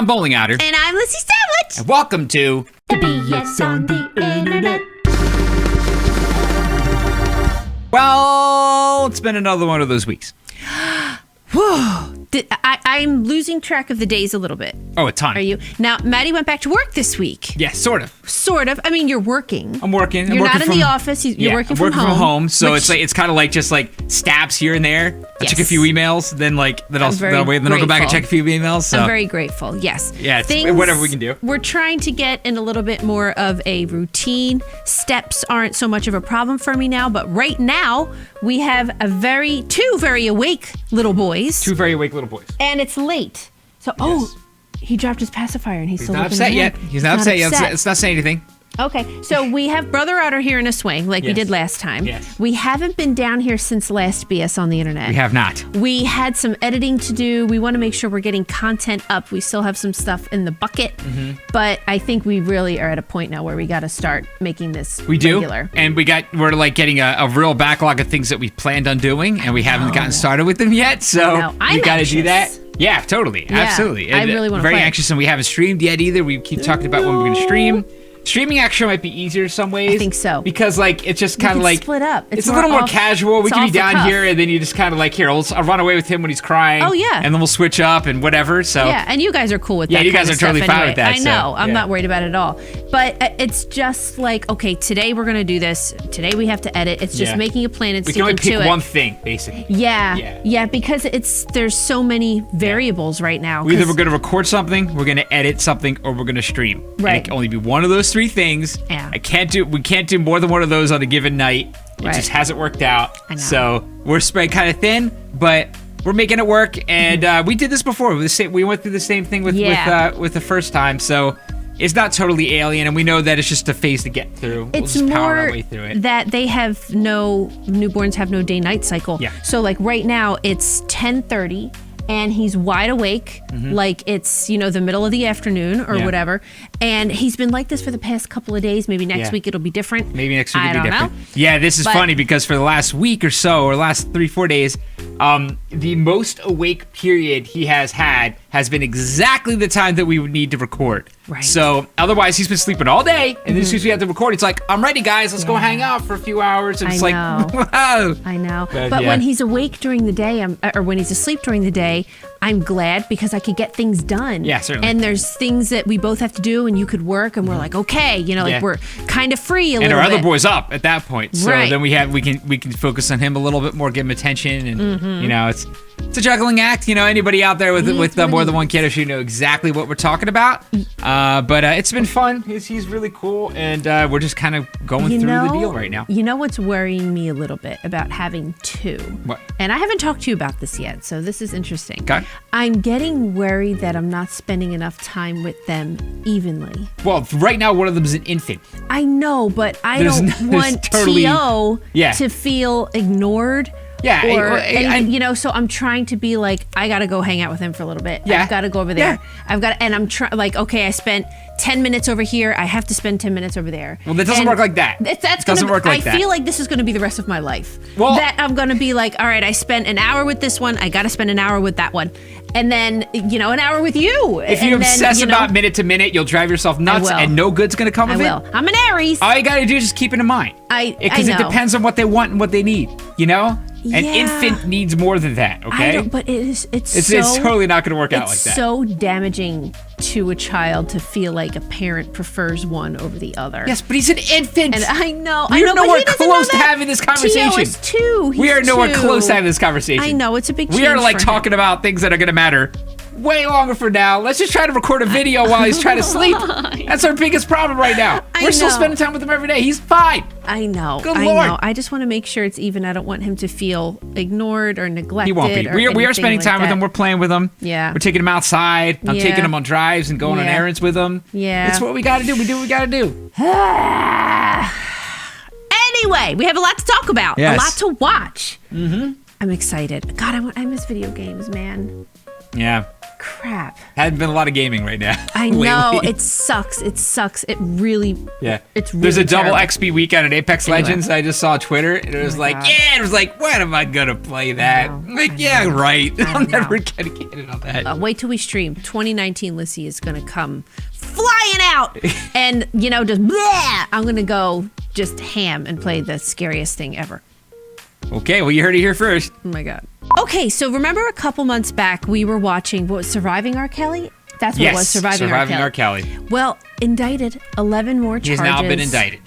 I'm Bowling Otter. And I'm Lissy Sandwich. And welcome to The BS on the Internet. Well, it's been another one of those weeks. Whoa. I'm losing track of the days a little bit. Oh, a ton. Are you? Now, Maddie went back to work this week. Yeah, sort of. Sort of. I mean, you're working. I'm working. You're working not in the office. You're working from home. I'm working from home. So it's kind of like just like stabs here and there. I check a few emails, then I'll go back and check a few emails. So. I'm very grateful. Yes. Yeah, it's whatever we can do. We're trying to get in a little bit more of a routine. Steps aren't so much of a problem for me now, but right now we have two very awake little boys. Two very awake little boys. And it's late. So, he dropped his pacifier and he's still not upset yet. He's not upset yet. Let's not say anything. Okay, so we have Brother Otter here in a swing like we did last time. Yes. We haven't been down here since last BS on the Internet. We have not. We had some editing to do. We want to make sure we're getting content up. We still have some stuff in the bucket, but I think we really are at a point now where we got to start making this regular. And we're like getting a real backlog of things that we planned on doing, and we haven't gotten started with them yet. So we got to do that. Yeah, totally. Yeah, absolutely. I really want to play. Very play. anxious, and we haven't streamed yet either. We keep talking about when we're going to stream. Streaming actually might be easier some ways. I think so. Because like it's just kind of like split up. It's a little more casual. We can be down here and then you just kind of like I'll run away with him when he's crying. Oh yeah. And then we'll switch up and whatever. So yeah, and you guys are cool with that. Yeah, you guys are totally fine with that. I know. I'm not worried about it at all. But it's just like, okay, today we're gonna do this. Today we have to edit. It's just making a plan and sticking to it. We can only pick one thing, basically. Yeah, because there's so many variables right now. Either we're gonna record something, we're gonna edit something, or we're gonna stream. Right. And it can only be one of those three things. Yeah. We can't do more than one of those on a given night. It just hasn't worked out. I know. So we're spread kind of thin, but we're making it work. And we did this before. We went through the same thing with the first time. So it's not totally alien, and we know that it's just a phase to get through. It's we'll just power more our way through it. that newborns have no day-night cycle. Yeah. So like right now it's 10:30. And he's wide awake, like it's, the middle of the afternoon or whatever. And he's been like this for the past couple of days. Maybe next week it'll be different. Maybe next week it'll be different. Know. Yeah, this is funny because for the last week or so, or last 3-4 days, the most awake period he has had has been exactly the time that we would need to record. Right. So otherwise he's been sleeping all day, and as soon as we have to record, it's like, I'm ready, guys. Let's go hang out for a few hours. And it's like, wow. I know. But when he's awake during the day, or when he's asleep during the day, I'm glad because I could get things done. Yeah, certainly. And there's things that we both have to do, and you could work, and we're like, okay, we're kind of free a little bit. And our other boy's up at that point, so right. then we can focus on him a little bit more, give him attention, and it's a juggling act. Anybody out there with more than one kid should know exactly what we're talking about. But it's been fun. He's really cool, and we're just kind of going through the deal right now. You know what's worrying me a little bit about having two? What? And I haven't talked to you about this yet, so this is interesting. Okay. I'm getting worried that I'm not spending enough time with them evenly. Well, right now one of them is an infant. I know, but I don't want T.O. to feel ignored. Yeah, so I'm trying to be like, I gotta go hang out with him for a little bit. Yeah. I've got to go over there. I'm trying, like, okay, I spent 10 minutes over here. I have to spend 10 minutes over there. Well, that doesn't work like that. I feel like this is gonna be the rest of my life. Well, that I'm gonna be like, all right, I spent an hour with this one. I gotta spend an hour with that one. And then, an hour with you. If you obsess about minute to minute, you'll drive yourself nuts and no good's gonna come of it. I will. I'm an Aries. All you gotta do is just keep it in mind. Because it depends on what they want and what they need, An infant needs more than that, okay? But it's totally not going to work out like that. It's so damaging to a child to feel like a parent prefers one over the other. Yes, but he's an infant. And I know. We are nowhere close to having this conversation. T.O. is 2. We are nowhere close to having this conversation. I know. It's a big change. We are talking about things that are going to matter way longer from now. Let's just try to record a video while he's trying to sleep. That's our biggest problem right now. We're still spending time with him every day. He's fine. I know. Good Lord. I know. I just want to make sure it's even. I don't want him to feel ignored or neglected. He won't be. We are spending time with him. We're playing with him. Yeah. We're taking him outside. I'm taking him on drives and going on errands with him. Yeah. It's what we got to do. We do what we got to do. Anyway, we have a lot to talk about. Yes. A lot to watch. I'm excited. God, I miss video games, man. Yeah. crap. Hadn't been a lot of gaming right now. I know. lately. It sucks. It sucks. It really. Yeah. It's really There's a double terrible. XP weekend at Apex Legends. I just saw on Twitter, and it was my like, God. yeah, it was like, when am I gonna play that? I'm like, yeah, right. I'll never get it on that. Wait till we stream. 2019 Lissy is gonna come flying out, and just bleh, I'm gonna go just ham and play the scariest thing ever. Okay, well, you heard it here first. Oh my God. Okay, so remember a couple months back we were watching what was Surviving R. Kelly? That's what it was, Surviving R. Kelly. Well, indicted, 11 more charges. He's now been indicted.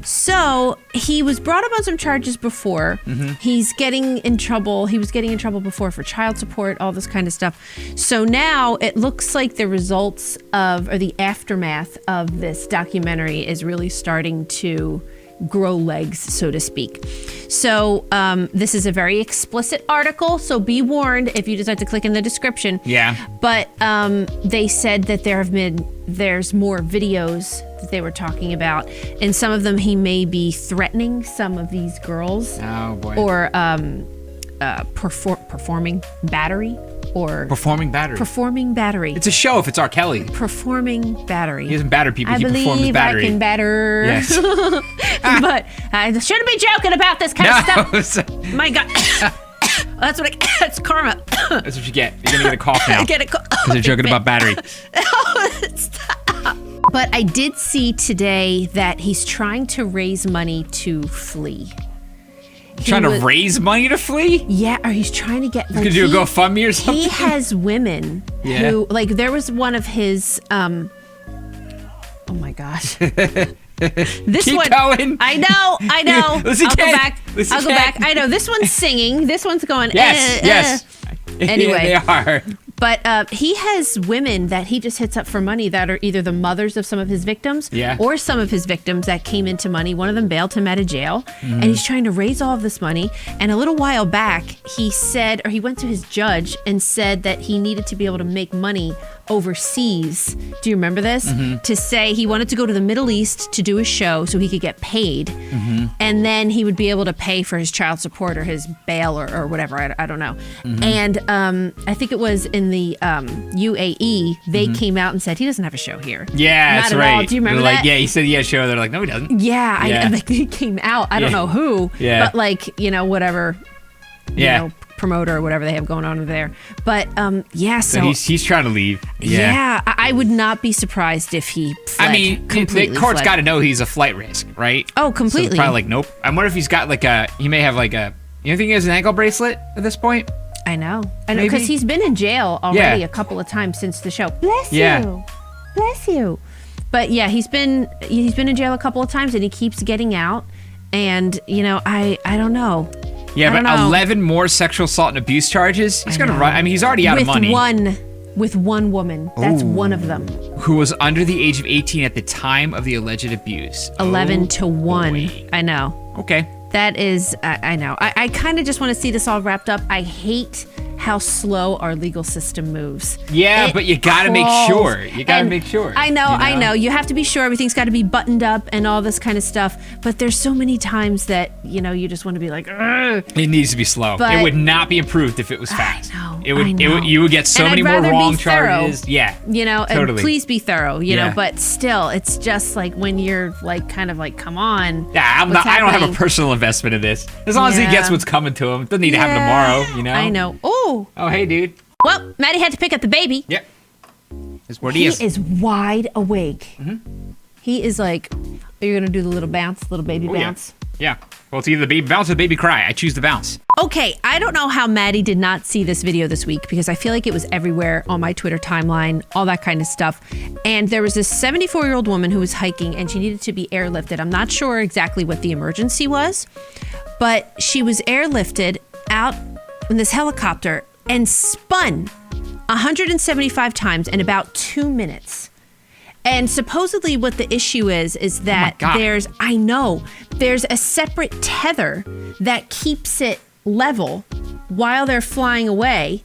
So he was brought up on some charges before. He's getting in trouble. He was getting in trouble before for child support, all this kind of stuff. So now it looks like the results of, or the aftermath of this documentary is really starting to grow legs, so to speak. So this is a very explicit article, so be warned if you decide to click in the description. Yeah. But they said that there's more videos that they were talking about, and some of them he may be threatening some of these girls. Oh, boy. Or performing battery. Or Performing battery. Performing battery. It's a show if it's R. Kelly. Performing battery. He doesn't batter people, I he performs believe battery. I can batter. Yes. But I shouldn't be joking about this kind of stuff. No, My God. That's that's karma. that's what you get. You're gonna get a cough now. Get it. Because they're joking about battery. Stop. But I did see today that he's trying to raise money to flee. Trying to raise money to flee? Yeah, or he's trying to get. He's gonna do a GoFundMe or something? He has women who, like, there was one of his. Oh my gosh. This Keep one. going. I know. Listen, I'll go Ken. back. Listen, I'll go Ken. back. I know. This one's singing. This one's going. Yes. Anyway. They are. But he has women that he just hits up for money that are either the mothers of some of his victims or some of his victims that came into money. One of them bailed him out of jail, and he's trying to raise all of this money. And a little while back, he said, or he went to his judge and said that he needed to be able to make money overseas. Do you remember this? To say he wanted to go to the Middle East to do a show so he could get paid, and then he would be able to pay for his child support or his bail or whatever. I don't know. And I think it was in the UAE, they came out and said he doesn't have a show here. Yeah, Not that's at right. all. Do you remember They're that? like, yeah, he said he had a show. They're like, no, he doesn't. Yeah, Yeah. like he came out. I don't know who, but like, whatever, promoter or whatever they have going on over there. But so he's trying to leave. Yeah, I would not be surprised if he fled. I mean, completely the court's fled. got to know he's a flight risk, right? Oh, So completely. they're probably like, nope. I wonder if he's got like he may have like you think he has an ankle bracelet at this point? I know, Maybe? because he's been in jail already a couple of times since the show. Bless you. But yeah, he's been in jail a couple of times, and he keeps getting out. And I don't know. Yeah, I but don't know. 11 more sexual assault and abuse charges. He's gonna run. I mean, he's already out of money. With one woman. That's one of them. Who was under the age of 18 at the time of the alleged abuse. 11 to 1. boy. I know. Okay. That is, I know. I kind of just want to see this all wrapped up. I hate how slow our legal system moves. Yeah, It but you gotta make crawls. sure. You gotta And make sure. I know. You have to be sure everything's got to be buttoned up and all this kind of stuff. But there's so many times that, you just want to be like, ugh. It needs to be slow. But- it would not be improved if it was fast. I know. You would get so And many I'd more rather be wrong thorough. charges. Yeah. And Totally. please be thorough, Yeah. but still, it's just like when you're like, kind of like, come on. Yeah, what's I don't have a happening? personal investment in this. As long as he Yeah. gets what's coming to him. It doesn't need to happen tomorrow, I know. Oh, Oh, hey, dude. well, Maddie had to pick up the baby. Yep. That's what he is. He is wide awake. He is like, are you going to do the little bounce, little baby bounce? Yeah. Well, it's either the baby bounce or the baby cry. I choose the bounce. Okay, I don't know how Maddie did not see this video this week because I feel like it was everywhere on my Twitter timeline, all that kind of stuff. And there was this 74-year-old woman who was hiking and she needed to be airlifted. I'm not sure exactly what the emergency was, but she was airlifted out in this helicopter and spun 175 times in about 2 minutes. And supposedly what the issue is that God. there's a separate tether that keeps it level while they're flying away.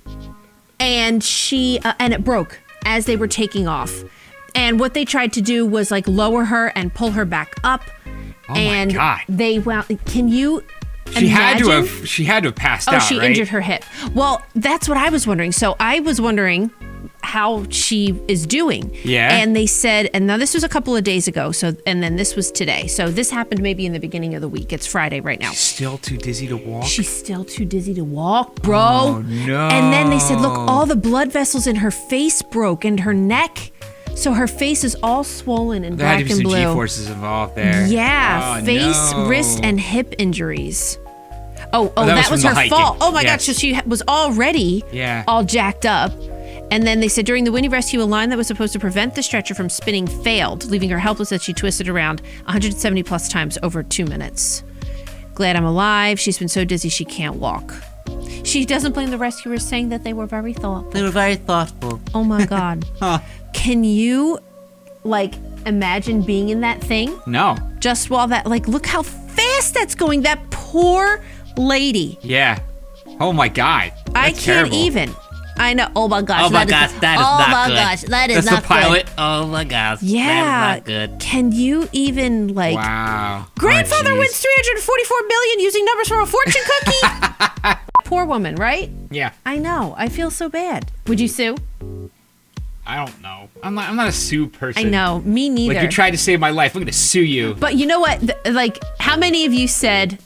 And and it broke as they were taking off. And what they tried to do was like lower her and pull her back up. Oh and my God. they can you She had to imagine? have passed Oh, out, she right? injured her hip. Well, that's what I was wondering. So I was wondering, how she is doing. Yeah. And they said, and now this was a couple of days ago, so and then this was today. So this happened maybe in the beginning of the week. It's Friday right now. She's still too dizzy to walk? She's still too dizzy to walk, bro. Oh, no. And then they said, look, all the blood vessels in her face broke and her neck. So her face is all swollen and black and blue. There had to be some G-forces involved there. Yeah, face, wrist, and hip injuries. Oh, that was her fault. Oh my God, so she was already all jacked up. And then they said during the Winnie rescue, a line that was supposed to prevent the stretcher from spinning failed, leaving her helpless as she twisted around 170 plus times over 2 minutes. Glad I'm alive. She's been so dizzy she can't walk. She doesn't blame the rescuers, saying that they were very thoughtful. They were very thoughtful. Oh my God. Can you, imagine being in that thing? No. Just while that, look how fast that's going. That poor lady. Yeah. Oh my God. That's I can't terrible. even. I know. Oh my gosh. Oh my gosh, that is not good. Oh my gosh, that is That's not the pilot. good. Oh my gosh. Yeah. That is not good. Can you even Wow. Grandfather Oh, wins 344 million using numbers from a fortune cookie? Poor woman, right? Yeah. I know. I feel so bad. Would you sue? I don't know. I'm not a sue person. I know. Me neither. Like, you tried to save my life. I'm going to sue you. But you know what? How many of you said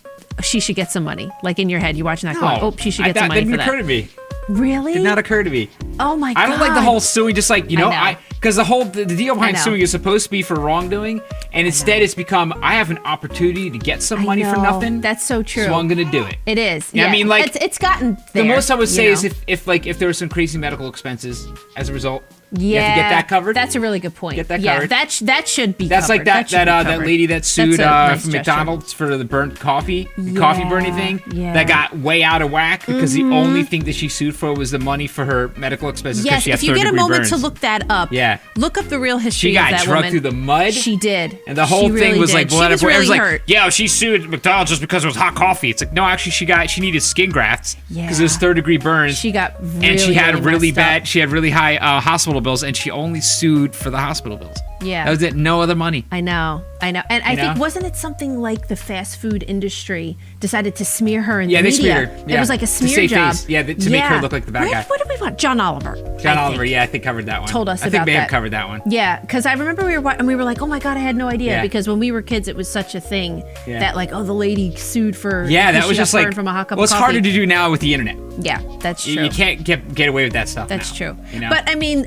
she should get some money? Like in your head, you watching that going, oh, she should get some money for that. That didn't occur to me. Really? Did not occur to me. Oh my God. I don't like the whole suing, just like, because the deal behind I know. suing is supposed to be for wrongdoing, and instead it's become, I have an opportunity to get some money for nothing. That's so true. So I'm going to do it. It is. Yeah, I mean, it's gotten there. The most I would say is if there were some crazy medical expenses as a result, you have to get that covered. That's a really good point. Get that covered. That should be That's covered. like that lady that sued nice from gesture. McDonald's for the burnt coffee, the coffee burning thing. Yeah. That got way out of whack because the only thing that she sued for was the money for her medical expenses because Yes, she had if you get a moment burns. to look that up, look up the real history She of got that drugged woman. through the mud. She did. And the whole She thing really was did. like She blood. was Everywhere. really It was hurt. like, yeah, she sued McDonald's just because it was hot coffee. It's like, no, actually, she needed skin grafts because it was third-degree burns. She got really, and she had really messed bad. up. She had really high hospital bills, and she only sued for the hospital bills. Yeah. That was it. No other money. I know. And I think, wasn't it something like the fast food industry decided to smear her in the media? They smeared her. Yeah. It was like a To smear save job. face. Yeah, to make her look like the bad guy. What did we want? John Oliver. John Oliver, I think covered that one. Told us I about think they that. have covered that one. Yeah, because I remember we were like, oh my God, I had no idea. Yeah. Because when we were kids, it was such a thing that the lady sued for. Yeah, that she was got just like. burned from a hot cup Well, it's of coffee. harder to do now with the internet. Yeah, that's true. You can't get away with that stuff. That's now, true. You know? But I mean,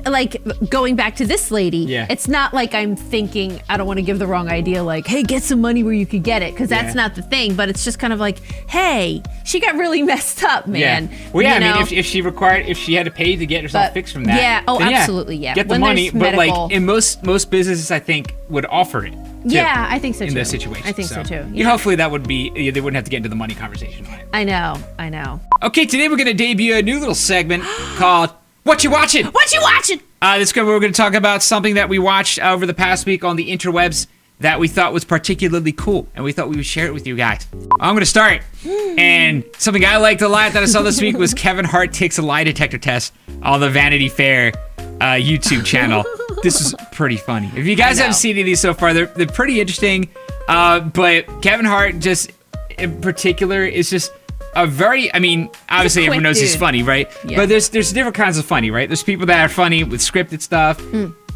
going back to this lady, Yeah. it's not like I'm thinking, I don't want to give the wrong idea, like, hey, get some money where you could get it, because that's not the thing. But it's just kind of like, hey, she got really messed up, man. Yeah. Well, yeah, I mean, if she had to pay to get herself fixed from that. Yeah. Oh, then absolutely. Yeah. Get the When money, there's but medical- in most businesses, I think would offer it. Too, Yeah, I think so too. in those situations. I think so too. Yeah. Hopefully, that would be. They wouldn't have to get into the money conversation on it. I know. Okay, today we're going to debut a new little segment called "What You Watchin'." What you watching? This we're going to talk about something that we watched over the past week on the interwebs that we thought was particularly cool, and we thought we would share it with you guys. I'm going to start, and something I liked a lot that I saw this week was Kevin Hart takes a lie detector test on the Vanity Fair YouTube channel. This is pretty funny. If you guys haven't seen any of these so far, they're pretty interesting, but Kevin Hart just, in particular, is just a very, I mean, obviously everyone knows he's funny, right? Yeah. But there's different kinds of funny, right? There's people that are funny with scripted stuff,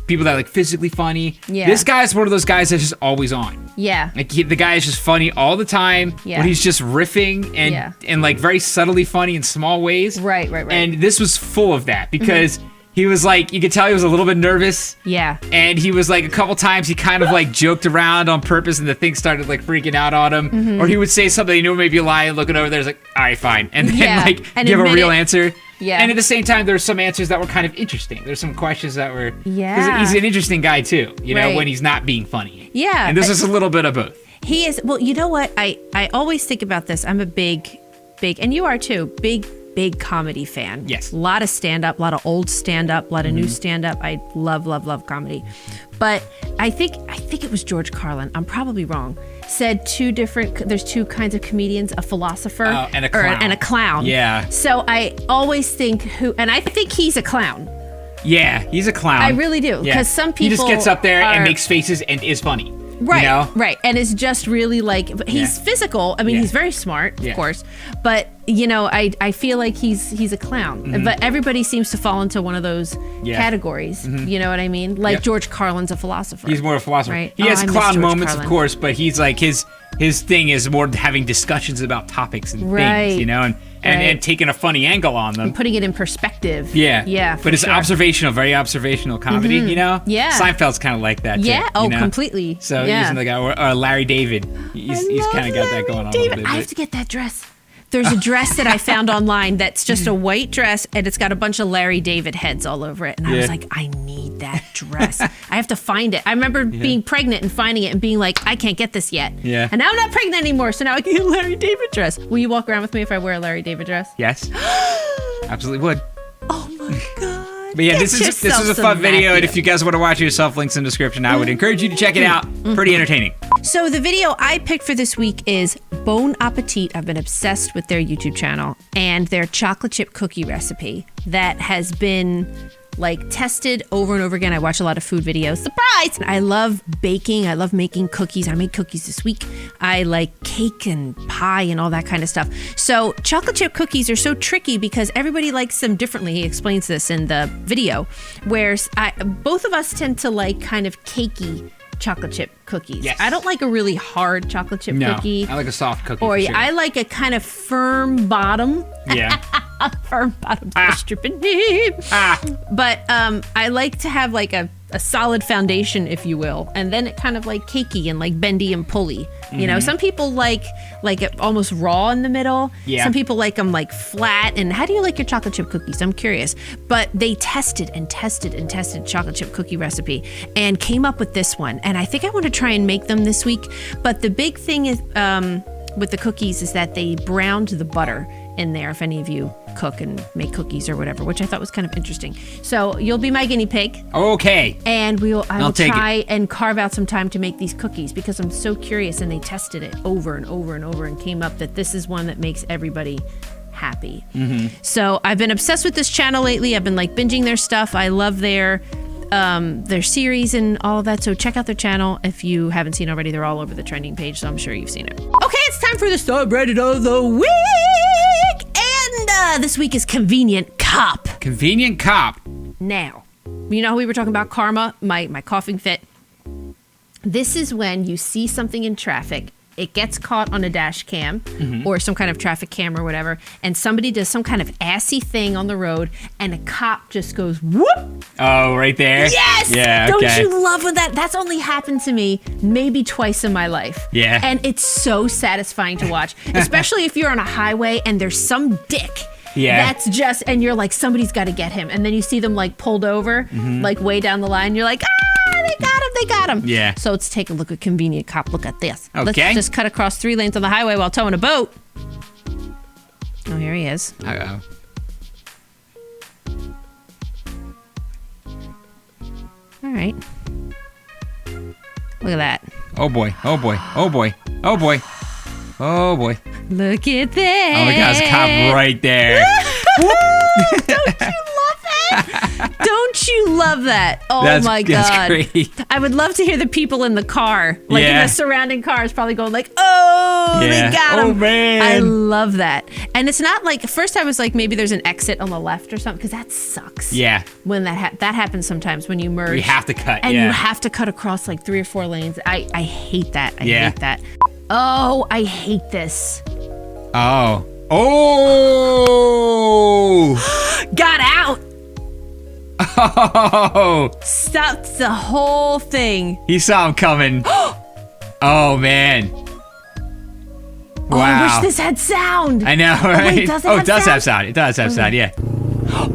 people that are like physically funny. Yeah. This guy's one of those guys that's just always on. Yeah. Like the guy is just funny all the time. Yeah. When he's just riffing and like very subtly funny in small ways. Right. And this was full of that because he was like, you could tell he was a little bit nervous. Yeah. And he was like, a couple times he kind of like joked around on purpose and the thing started like freaking out on him. Or he would say something he knew maybe a lie and looking over there is like, all right, fine. And then like And give a admit real it. answer. Yeah. And at the same time, there were some answers that were kind of interesting. There's some questions that were, Yeah. because he's an interesting guy too, you know, Right. when he's not being funny. Yeah. And this is a little bit of both. He is. Well, you know what? I always think about this. I'm a big, and you are too, big comedy fan. Yes. A lot of stand-up, a lot of old stand-up, a lot of new stand-up. I love comedy. But I think it was George Carlin, I'm probably wrong, said there's two kinds of comedians, a philosopher and a clown. and a clown. Yeah. So I always think and I think he's a clown. Yeah, he's a clown. I really do. Because some people he just gets up there and are- makes faces and is funny. Right, you know? right. And it's just really like, he's physical. I mean, he's very smart, of course. But, you know, I feel like he's a clown. But everybody seems to fall into one of those categories. You know what I mean? Like George Carlin's a philosopher. He's more a philosopher. Right? He has I miss clown George moments, Carlin. of course, but he's like, his thing is more having discussions about topics and things, you know? And taking a funny angle on them. And putting it in perspective. Yeah. Yeah, But it's observational, very observational comedy, you know? Yeah. Seinfeld's kind of like that, too. Yeah. Oh, you know? completely. So yeah. he's the guy, or Larry David. He's kind of got that going on a little bit. I have to get that dress. There's a dress that I found online that's just a white dress and it's got a bunch of Larry David heads all over it. And I was like, I need that dress. I have to find it. I remember being pregnant and finding it and being like, I can't get this yet. Yeah. And now I'm not pregnant anymore, so now I can get a Larry David dress. Will you walk around with me if I wear a Larry David dress? Yes. Absolutely would. Oh my God. But yeah, this is a fun video, and if you guys want to watch it yourself, links in the description. I would encourage you to check it out. Pretty entertaining. So the video I picked for this week is Bon Appetit. I've been obsessed with their YouTube channel and their chocolate chip cookie recipe that has been like tested over and over again. I watch a lot of food videos. Surprise! I love baking. I love making cookies. I made cookies this week. I like cake and pie and all that kind of stuff. So chocolate chip cookies are so tricky because everybody likes them differently. He explains this in the video, where both of us tend to like kind of cakey chocolate chip cookies. Yes. I don't like a really hard chocolate chip cookie. I like a soft cookie. Or for sure. I like a kind of firm bottom. Yeah. Firm bottom. But I like to have like a solid foundation, if you will, and then it kind of like cakey and like bendy and pulley. You know, some people like it almost raw in the middle. Yeah. Some people like them like flat. And how do you like your chocolate chip cookies? I'm curious. But they tested chocolate chip cookie recipe and came up with this one. And I think I want to try and make them this week. But the big thing is with the cookies is that they browned the butter in there, if any of you cook and make cookies or whatever, which I thought was kind of interesting. So you'll be my guinea pig. Okay. And I will take try and carve out some time to make these cookies because I'm so curious, and they tested it over and over and over and came up that this is one that makes everybody happy. So I've been obsessed with this channel lately. I've been like binging their stuff. I love their series and all of that. So check out their channel if you haven't seen already. They're all over the trending page, so I'm sure you've seen it. Okay, it's time for the subreddit of the week. And this week is Convenient Cop. Convenient Cop. Now, you know how we were talking about karma, my coughing fit? This is when you see something in traffic, it gets caught on a dash cam or some kind of traffic cam or whatever, and somebody does some kind of assy thing on the road, and a cop just goes, whoop! Oh, right there? Yes! Yeah, Don't okay. you love when that's only happened to me maybe twice in my life. Yeah. And it's so satisfying to watch, especially if you're on a highway and there's some dick. Yeah. That's just, and you're like, somebody's got to get him. And then you see them like pulled over, like way down the line. You're like, they got him. Yeah. So let's take a look at Convenient Cop. Look at this. Okay. Let's just cut across 3 lanes on the highway while towing a boat. Oh, here he is. Uh-oh. All right. Look at that. Oh boy. Oh boy. Oh boy. Oh boy. Oh boy. Look at that. Oh my God, it's a cop right there. Don't you love that? Don't you love that? Oh my God. That's great. I would love to hear the people in the car, like in Yeah. the surrounding cars, probably going like, oh, Yeah. they got him. Oh, man. I love that. And it's not like, first I was like, maybe there's an exit on the left or something, because that sucks. Yeah. When that happens sometimes when you merge. You have to cut, And yeah. you have to cut across like 3 or 4 lanes. I hate that. I Yeah. hate that. Oh, I hate this. Oh. Oh. Got out. Oh. Stopped the whole thing. He saw him coming. Oh, man. Wow. Oh, I wish this had sound. I know, right? wait, does it it have does sound? have sound. It does have sound, yeah.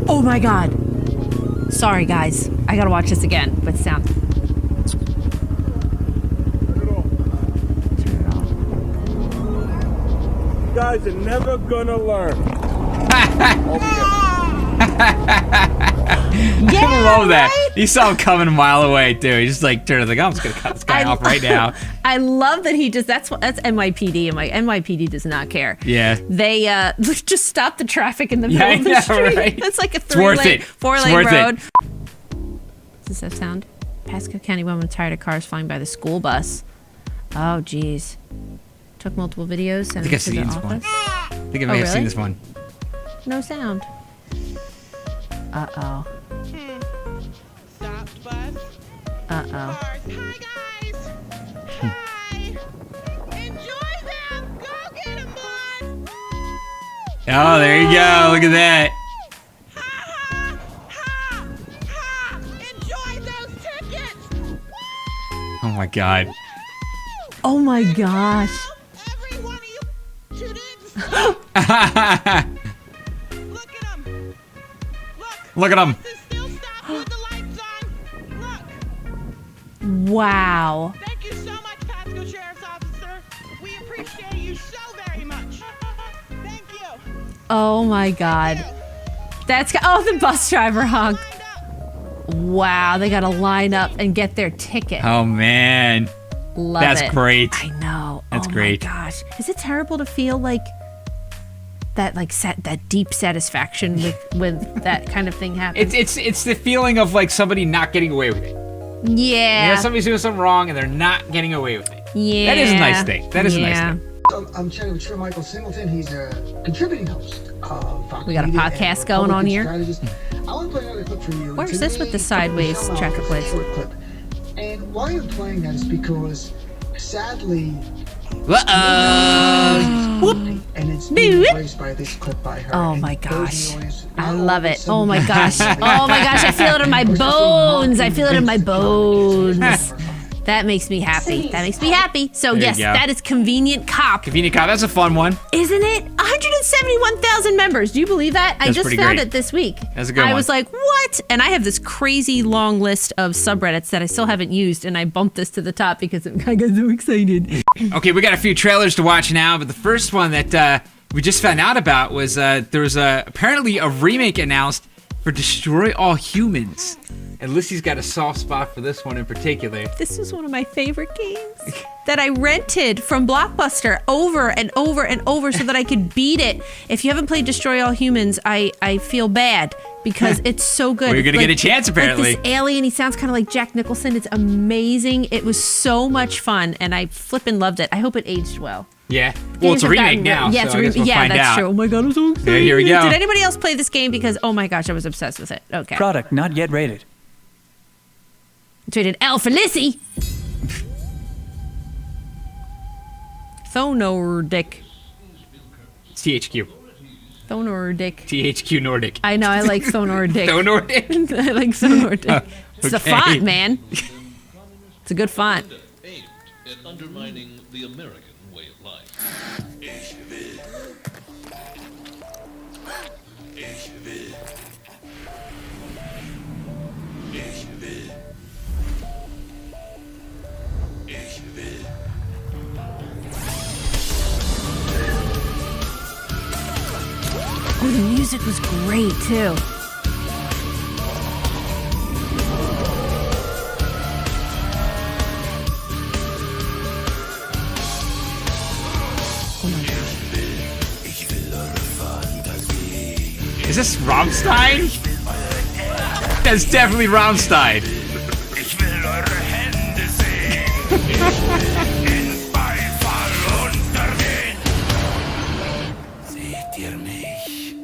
Oh my God. Sorry, guys. I gotta watch this again with sound. You guys are never gonna learn. Yeah, I love that. right? He saw him coming a mile away, too. He just like turned like, I'm just gonna cut this guy off right now. I love that he just, that's NYPD, and NYPD does not care. Yeah. They just stop the traffic in the Yeah, middle of the I know, street. right? It's like a worth 3-lane, it. 4-lane worth it. road. Does this have sound? Pasco County woman tired of cars flying by the school bus. Oh, geez. Took multiple videos. I think I've seen this one. I think I may have seen this one. No sound. Uh-oh. Stop bus. Uh-oh. Hi, guys. Hi. Enjoy them. Go get them, boys. Oh, there you go. Look at that. Ha, ha, ha, ha. Enjoy those tickets. Oh my god. Oh my gosh. Every one of you students. Look at them. Look. Look at them. Bus is still stopped with the lights on. Look. Wow. Thank you so much, Pasco Sheriff's Officer. We appreciate you so very much. Thank you. Oh my god. That's the bus driver honked. Wow, they gotta line up and get their ticket. Oh man. Love That's it. great. I know. That's great. Oh my gosh. Is it terrible to feel like that that deep satisfaction with that kind of thing happens? It's the feeling of like somebody not getting away with it. Yeah. You know, somebody's doing something wrong and they're not getting away with it. Yeah. That is a nice thing. That is a nice thing. I'm chatting with Sir Michael Singleton. He's a contributing host of Fox We got a Media podcast and going on Republican here. Strategist. I want to play another clip for you. Where's Today, this with the sideways we tracker have a plates? short clip. And why I'm playing that is because, sadly, and it's being replaced by this clip by her. Oh And my those gosh. noise, I not love all it. of a Oh my sudden- gosh. Oh my gosh. I feel it in my bones. I feel it in my bones. That makes me happy. That makes me happy. So There you yes, go. that is Convenient Cop. Convenient cop. That's a fun one. Isn't it? 171,000 members. Do you believe that? I That's just pretty found great. it this week. That's a good I one. was like, what? And I have this crazy long list of subreddits that I still haven't used, and I bumped this to the top because I got so excited. Okay, we got a few trailers to watch now, but the first one that we just found out about was there was apparently a remake announced for Destroy All Humans. And Lissy's got a soft spot for this one in particular. This was one of my favorite games that I rented from Blockbuster over and over and over so that I could beat it. If you haven't played Destroy All Humans, I feel bad because it's so good. Well, you're gonna get a chance, apparently. Like this alien, he sounds kind of like Jack Nicholson. It's amazing. It was so much fun, and I flippin' loved it. I hope it aged well. Yeah. Well, it's a Games have remake gotten- now, Yeah, so it's I guess we'll yeah, find that's out. true. Oh my god, I'm so excited. Yeah, here we go. Did anybody else play this game? Because oh my gosh, I was obsessed with it. Okay. Product not yet rated. It's rated L for Lissy. Thonordic. It's THQ. Thonordic. THQ Nordic. I know, I like Thonordic. Nordic. I like Thonordic. It's the Okay. font, man. It's a good font. aimed at undermining the American way of life. Oh, the music was great too. Is this Rammstein? That's definitely Rammstein. Ich will eure Hände sehen, in Beifall untergehen. Seht ihr mich?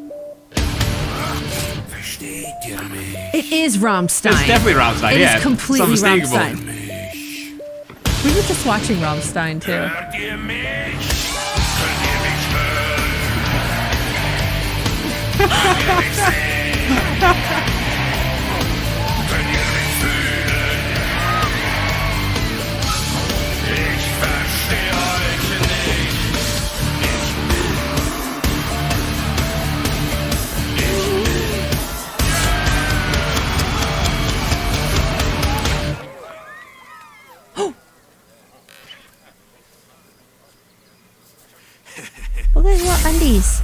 Versteht ihr mich? It is Rammstein. It's definitely Rammstein, It yeah. is completely It's unmistakable. Rammstein. We were just watching Rammstein too. Hört ihr mich? Könnt ihr mich hören? Könnt ihr mich sehen? Könnt ihr mich fühlen? Ich verstehe euch nicht. Look at his little undies.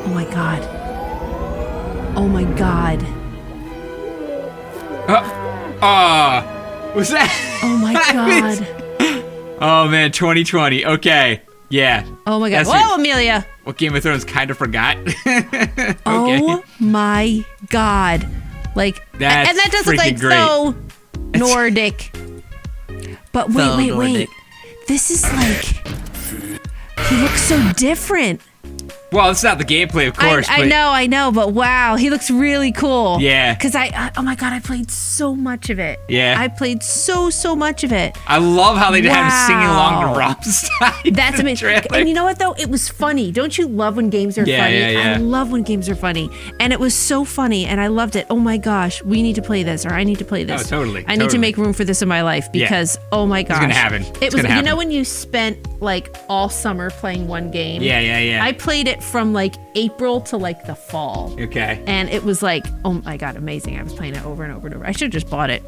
Oh my god. Oh my god. Was that? Oh my god. Oh man, 2020. Okay. Yeah. Oh my god. That's Whoa, Amelia. what Game of Thrones kind of forgot. Okay. Oh my god. Like, That's and that does look freaking like great. so. Nordic. But wait, So Nordic. This is like, he looks so different. Well, it's not the gameplay, of course. I know, but wow, he looks really cool. Yeah. Because oh my God, I played so much of it. Yeah. I played so much of it. I love how they had him singing along to Wow. Rammstein. That's amazing. And you know what, though? It was funny. Don't you love when games are funny? Yeah. I love when games are funny. And it was so funny, and I loved it. Oh my gosh, we need to play this, or I need to play this. Oh, totally. I need to make room for this in my life because, oh my gosh. It's going to happen. It was, you know when you spent like all summer playing one game? Yeah. I played it from like April to like the fall. Okay. And it was like, oh my God, amazing. I was playing it over and over and over. I should have just bought it.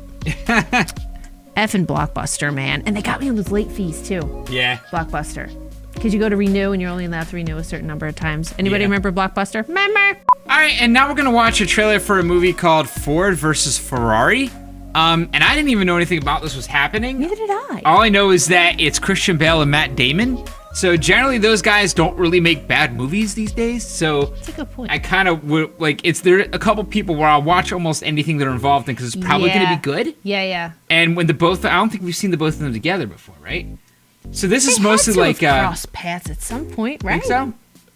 Effing Blockbuster, man. And they got me on those late fees too. Yeah. Blockbuster. Because you go to renew and you're only allowed to renew a certain number of times. Anybody remember Blockbuster? Remember? All right, and now we're going to watch a trailer for a movie called Ford versus Ferrari. And I didn't even know anything about this was happening. Neither did I. All I know is that it's Christian Bale and Matt Damon. So generally those guys don't really make bad movies these days. So That's a good point. I kind of would like, there a couple people where I'll watch almost anything they're involved in because it's probably going to be good. Yeah. And when I don't think we've seen the both of them together before, right? So this is They mostly had to like, have crossed paths at some point, right? think so?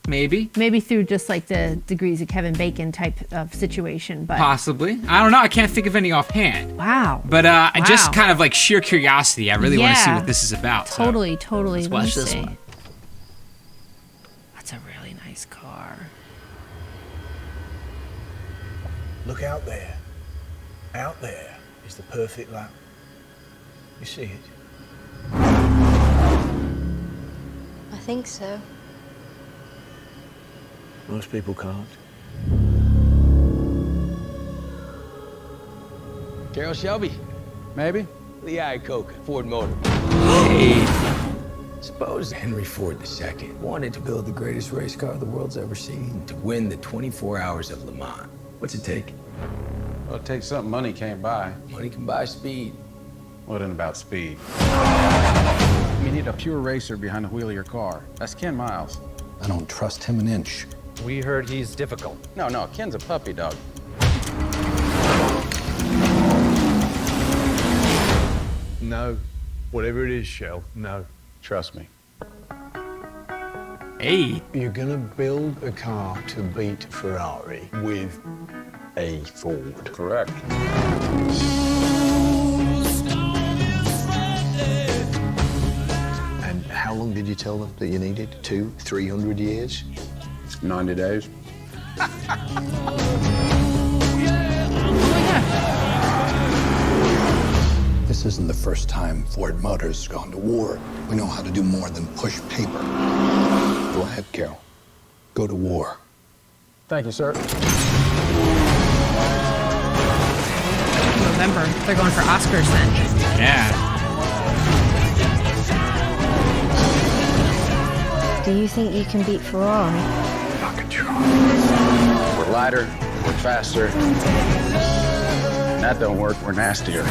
Maybe. Maybe through just like the Degrees of Kevin Bacon type of situation, but Possibly. I don't know. I can't think of any offhand. wow. But just kind of like sheer curiosity. I really want to see Yeah. what this is about. so. Totally. Let's Let watch me this see. one. That's a really nice car. Look out there. Out there is the perfect lap. You see it? I think so. Most people can't. Carol Shelby. Maybe. Lee Iacocca, Ford Motor. Suppose Henry Ford II wanted to build the greatest race car the world's ever seen to win the 24 hours of Le Mans. What's it take? Well, it takes something money can't buy. Money can buy speed. What isn't about speed? You need a pure racer behind the wheel of your car. That's Ken Miles. I don't trust him an inch. We heard he's difficult. No, Ken's a puppy dog. No. Whatever it is, Shell, no. Trust me. Hey. You're gonna build a car to beat Ferrari with a Ford. Correct. And how long did you tell them that you needed? 200, 300 years? 90 days. This isn't the first time Ford Motors has gone to war. We know how to do more than push paper. Go ahead, Carol. Go to war. Thank you, sir. November. They're going for Oscars then. Yeah. Do you think you can beat Ferrari? I can try. We're lighter, we're faster. That don't work, we're nastier.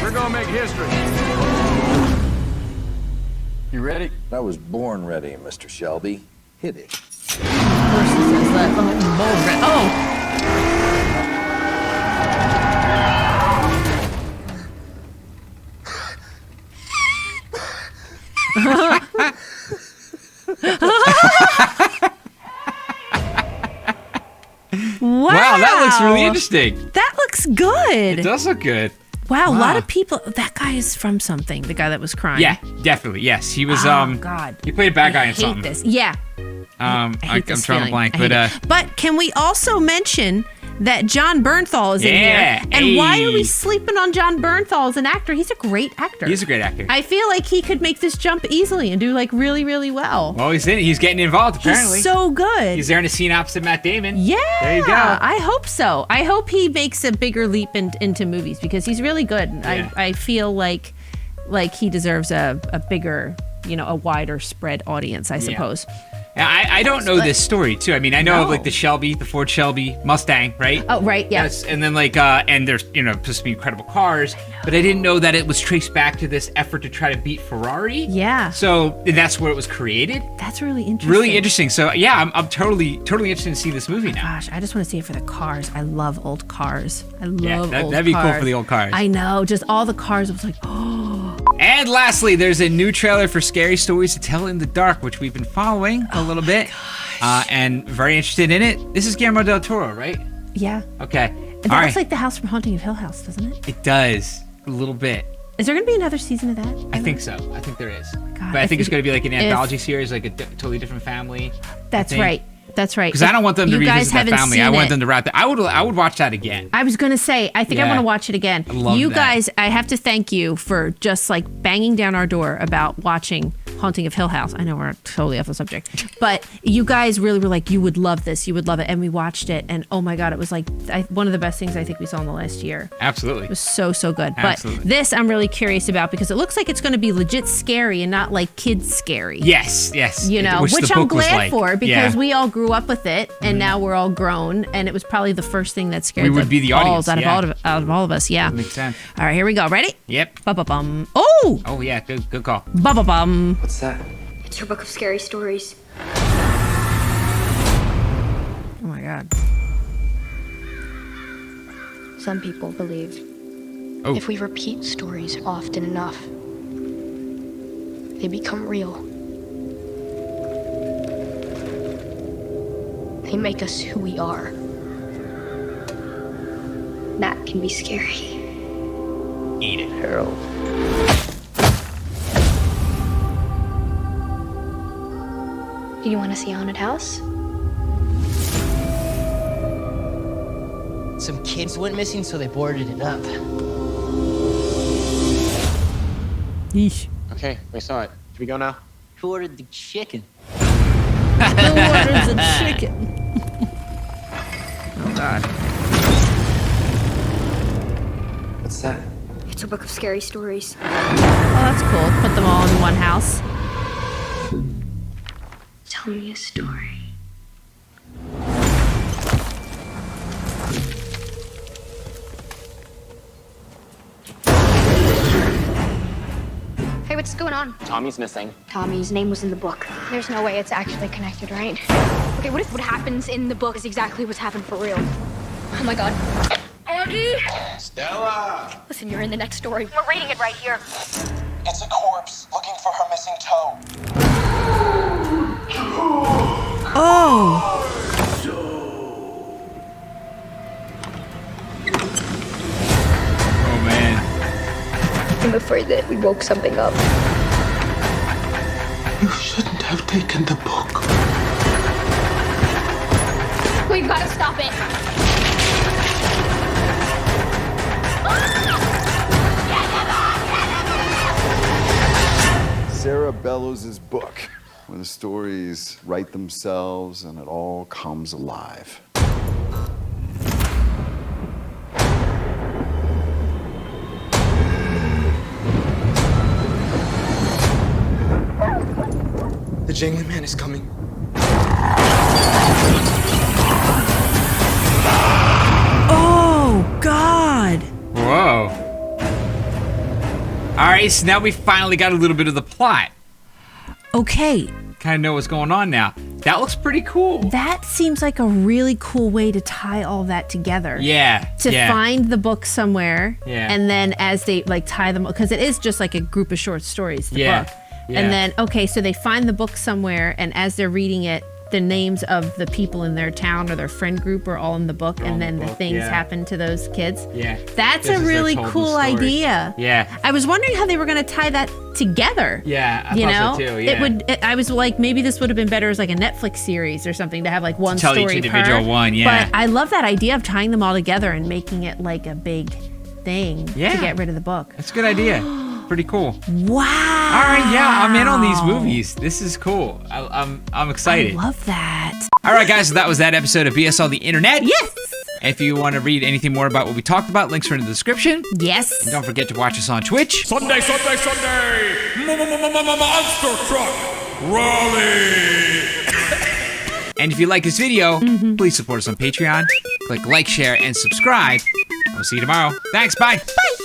We're gonna make history. You ready? I was born ready, Mr. Shelby. Hit it. Of course he says that. Oh. Wow, that looks really interesting. That looks good. It does look good. Wow, a lot of people. That guy is from something. The guy that was crying. Yeah, definitely. Yes, he was. God. He played a bad guy in I hate something. this. Yeah. I'm hate this drawing a feeling. blank, I hate but it. But can we also mention that John Bernthal is in Yeah, here? And why are hey. we sleeping on John Bernthal as an actor? He's a great actor. he's a great actor. I feel like he could make this jump easily and do like really, really well. Well, he's in it. He's getting involved apparently. He's so good. He's there in a scene opposite Matt Damon. Yeah. There you go. I hope so. I hope he makes a bigger leap into movies because he's really good. Yeah. I feel like he deserves a bigger, a wider spread audience, I suppose. I don't know this story too. I mean, I know of like the Ford Shelby Mustang, right? Oh, right, yeah. Yes, and then like, and there's supposed to be incredible cars, but I didn't know that it was traced back to this effort to try to beat Ferrari. Yeah. So that's where it was created. That's really interesting. Really interesting. So yeah, I'm totally interested to see this movie now. Gosh, I just want to see it for the cars. I love old cars. I love old cars. That'd be cool for the old cars. I know, just all the cars. I was like, oh. And lastly, there's a new trailer for Scary Stories to Tell in the Dark, which we've been following a little bit. And very interested in it. This is Guillermo del Toro, right? Yeah. Okay. That looks like the house from Haunting of Hill House, doesn't it? It does. A little bit. Is there going to be another season of that? I think so. I think there is. God, but I think it's going to be like an anthology series, like a totally different family. That's right. That's right. Because I don't want them to revisit that family. I want them to wrap that. I would watch that again. I was going to say, I think I want to watch it again. I love you that. guys, I have to thank you for just like banging down our door about watching Haunting of Hill House. I know we're totally off the subject, but you guys really were like, you would love this. You would love it. And we watched it. And oh my God, it was like one of the best things I think we saw in the last year. Absolutely. It was so good. Absolutely. But this I'm really curious about because it looks like it's going to be legit scary and not like kids scary. Yes. You know, which I'm glad for because we all grew up with it. And now we're all grown, and it was probably the first thing that scared the balls out of all of us. Yeah, that makes sense. All right, here we go. Ready? Yep. Ba-ba-bum. Oh! Oh yeah, good call. Ba-ba-bum. What's that? It's her book of scary stories. Oh my God. Some people believe if we repeat stories often enough, they become real. They make us who we are. That can be scary. Eat it, Harold. Do you want to see a haunted house? Some kids went missing, so they boarded it up. Yeesh. Okay, we saw it. Should we go now? Who ordered the chicken? Who ordered the chicken? Oh God. What's that? It's a book of scary stories. Oh, that's cool. Put them all in one house. Tell me a story. Hey, what's going on? Tommy's missing. Tommy's name was in the book. There's no way it's actually connected, right? Okay, what if what happens in the book is exactly what's happened for real? Oh my God. Andy! Stella! Listen, you're in the next story. We're reading it right here. It's a corpse looking for her missing toe. Oh! Oh man. I'm afraid that we woke something up. You shouldn't have taken the book. We've got to stop it. Sarah Bellows' book, where the stories write themselves and it all comes alive. The jangling man is coming. Oh God! Whoa. All right, so now we finally got a little bit of the plot. Okay. Kind of know what's going on now. That looks pretty cool. That seems like a really cool way to tie all that together. Yeah. To find the book somewhere. Yeah. And then as they like tie them, because it is just like a group of short stories, the book. Yeah. And then, okay, so they find the book somewhere, and as they're reading it, the names of the people in their town or their friend group are all in the book, and then the things happen to those kids. Yeah. That's a really cool idea. Yeah. I was wondering how they were going to tie that together. Yeah, I thought so too. Yeah. I was like, maybe this would have been better as like a Netflix series or something to have like one tell story each individual per. one. Yeah. But I love that idea of tying them all together and making it like a big thing to get rid of the book. That's a good idea. Pretty cool. Wow. All right, yeah, I'm in on these movies. This is cool. I'm excited. I love that. All right, guys, so that was that episode of BS on the Internet. Yes. If you want to read anything more about what we talked about, links are in the description. Yes. And don't forget to watch us on Twitch. Sunday! Monster Truck Rally! And if you like this video, please support us on Patreon. Click like, share, and subscribe. I'll see you tomorrow. Thanks. Bye. Bye.